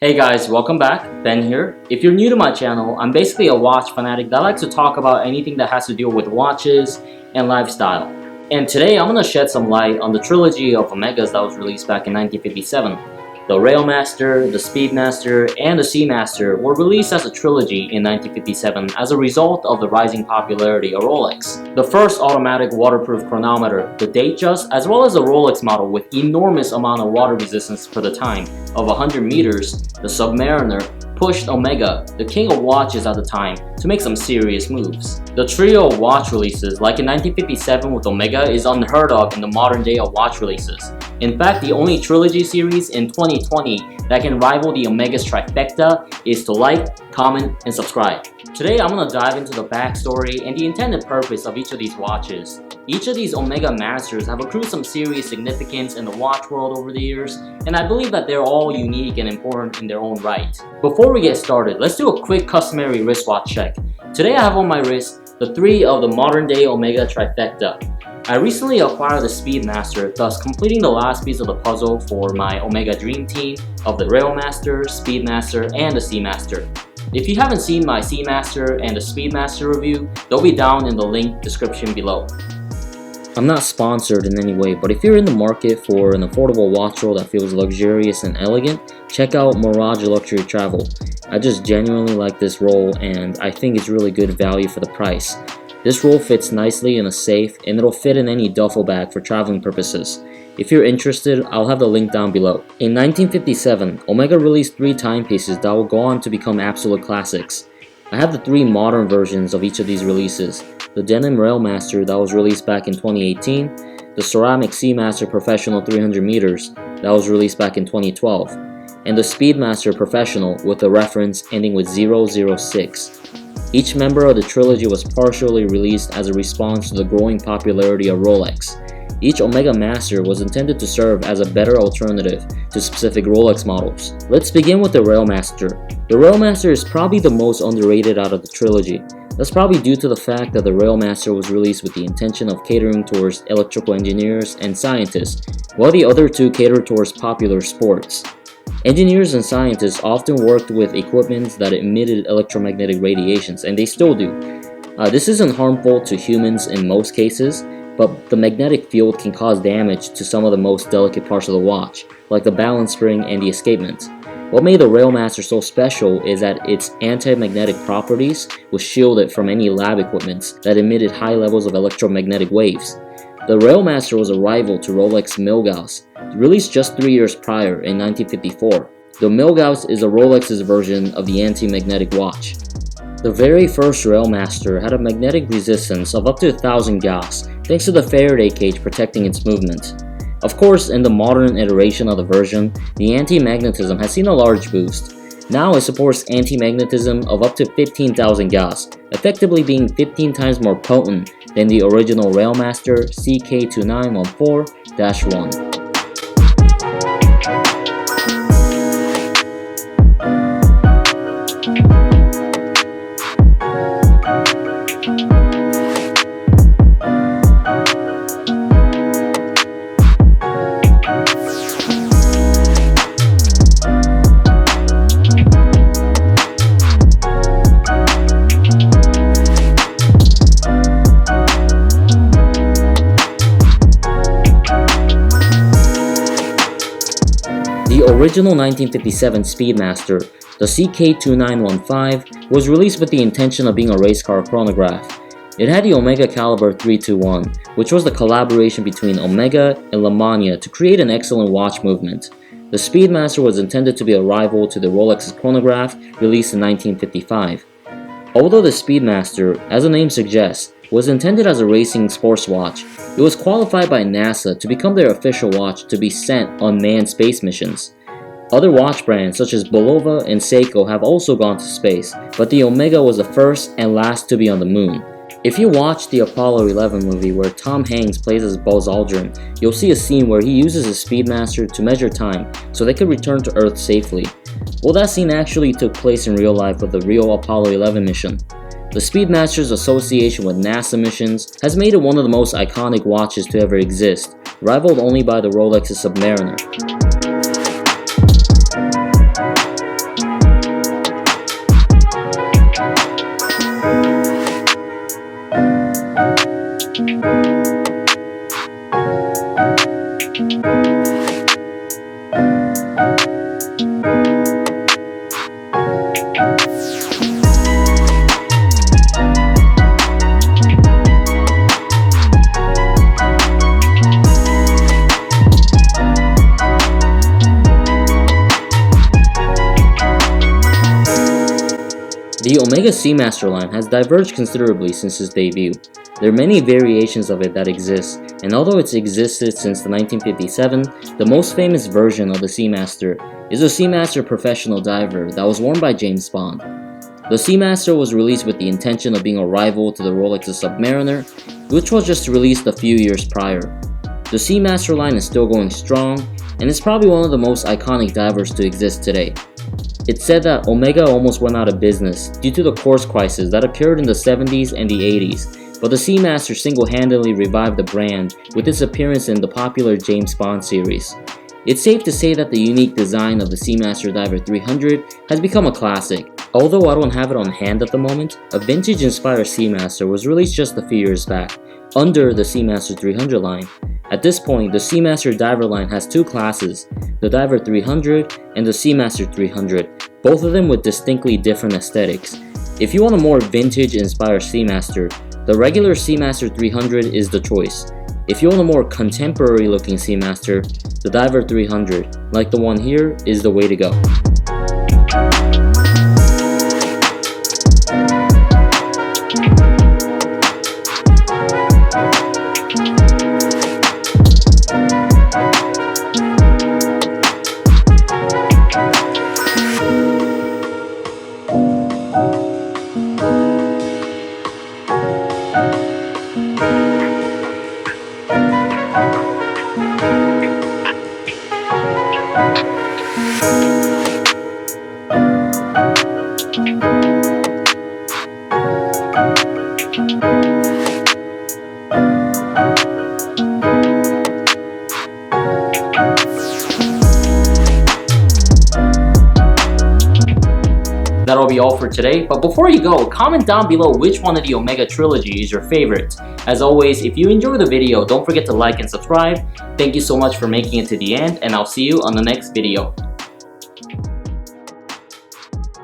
Hey guys, welcome back. Ben here. If you're new to my channel, I'm basically a watch fanatic that likes to talk about anything that has to deal with watches and lifestyle. And today I'm going to shed some light on the trilogy of Omegas that was released back in 1957. The Railmaster, the Speedmaster, and the Seamaster were released as a trilogy in 1957 as a result of the rising popularity of Rolex. The first automatic waterproof chronometer, the datejust, as well as the Rolex model with enormous amount of water resistance for the time of 100 meters, the Submariner, pushed Omega, the king of watches at the time, to make some serious moves. The trio of watch releases, like in 1957 with Omega, is unheard of in the modern day of watch releases. In fact, the only trilogy series in 2020 that can rival the Omega's trifecta is to like, comment, and subscribe. Today I'm going to dive into the backstory and the intended purpose of each of these watches. Each of these Omega Masters have accrued some serious significance in the watch world over the years, and I believe that they're all unique and important in their own right. Before we get started, let's do a quick customary wristwatch check. Today I have on my wrist the three of the modern day Omega trifecta. I recently acquired the Speedmaster, thus completing the last piece of the puzzle for my Omega Dream Team of the Railmaster, Speedmaster, and the Seamaster. If you haven't seen my Seamaster and the Speedmaster review, they'll be down in the link description below. I'm not sponsored in any way, but if you're in the market for an affordable watch roll that feels luxurious and elegant, check out Mirage Luxury Travel. I just genuinely like this roll and I think it's really good value for the price. This roll fits nicely in a safe and it'll fit in any duffel bag for traveling purposes. If you're interested, I'll have the link down below. In 1957, Omega released 3 timepieces that will go on to become absolute classics. I have the 3 modern versions of each of these releases. The Denim Railmaster that was released back in 2018, the Ceramic Seamaster Professional 300 meters that was released back in 2012, and the Speedmaster Professional with a reference ending with 006. Each member of the trilogy was partially released as a response to the growing popularity of Rolex. Each Omega Master was intended to serve as a better alternative to specific Rolex models. Let's begin with the Railmaster. The Railmaster is probably the most underrated out of the trilogy. That's probably due to the fact that the Railmaster was released with the intention of catering towards electrical engineers and scientists, while the other 2 catered towards popular sports. Engineers and scientists often worked with equipment that emitted electromagnetic radiations, and they still do. This isn't harmful to humans in most cases, but the magnetic field can cause damage to some of the most delicate parts of the watch, like the balance spring and the escapement. What made the Railmaster so special is that its anti-magnetic properties was shielded from any lab equipment that emitted high levels of electromagnetic waves. The Railmaster was a rival to Rolex Milgauss, released just 3 years prior in 1954. The Milgauss is a Rolex's version of the anti-magnetic watch. The very first Railmaster had a magnetic resistance of up to 1000 Gauss, thanks to the Faraday cage protecting its movement. Of course, in the modern iteration of the version, the anti-magnetism has seen a large boost. Now it supports anti-magnetism of up to 15,000 Gauss, effectively being 15 times more potent than the original Railmaster CK2914-1. The original 1957 Speedmaster, the CK2915, was released with the intention of being a race car chronograph. It had the Omega Caliber 321, which was the collaboration between Omega and Lemania to create an excellent watch movement. The Speedmaster was intended to be a rival to the Rolex's chronograph, released in 1955. Although the Speedmaster, as the name suggests, was intended as a racing sports watch, it was qualified by NASA to become their official watch to be sent on manned space missions. Other watch brands such as Bulova and Seiko have also gone to space, but the Omega was the first and last to be on the moon. If you watch the Apollo 11 movie where Tom Hanks plays as Buzz Aldrin, you'll see a scene where he uses his Speedmaster to measure time so they could return to Earth safely. Well, that scene actually took place in real life with the real Apollo 11 mission. The Speedmaster's association with NASA missions has made it one of the most iconic watches to ever exist, rivaled only by the Rolex's Submariner. The Omega Seamaster line has diverged considerably since its debut. There are many variations of it that exist, and although it's existed since the 1957, the most famous version of the Seamaster is the Seamaster Professional Diver that was worn by James Bond. The Seamaster was released with the intention of being a rival to the Rolex's Submariner, which was just released a few years prior. The Seamaster line is still going strong, and is probably one of the most iconic divers to exist today. It's said that Omega almost went out of business due to the course crisis that occurred in the 70s and the 80s, but the Seamaster single-handedly revived the brand with its appearance in the popular James Bond series. It's safe to say that the unique design of the Seamaster Diver 300 has become a classic. Although I don't have it on hand at the moment, a vintage-inspired Seamaster was released just a few years back, under the Seamaster 300 line. At this point, the Seamaster Diver line has two classes, the Diver 300 and the Seamaster 300, both of them with distinctly different aesthetics. If you want a more vintage-inspired Seamaster, the regular Seamaster 300 is the choice. If you want a more contemporary-looking Seamaster, the Diver 300, like the one here, is the way to go. That'll be all for today, but before you go, comment down below which one of the Omega trilogy is your favorite. As always, if you enjoyed the video, don't forget to like and subscribe. Thank you so much for making it to the end, and I'll see you on the next video.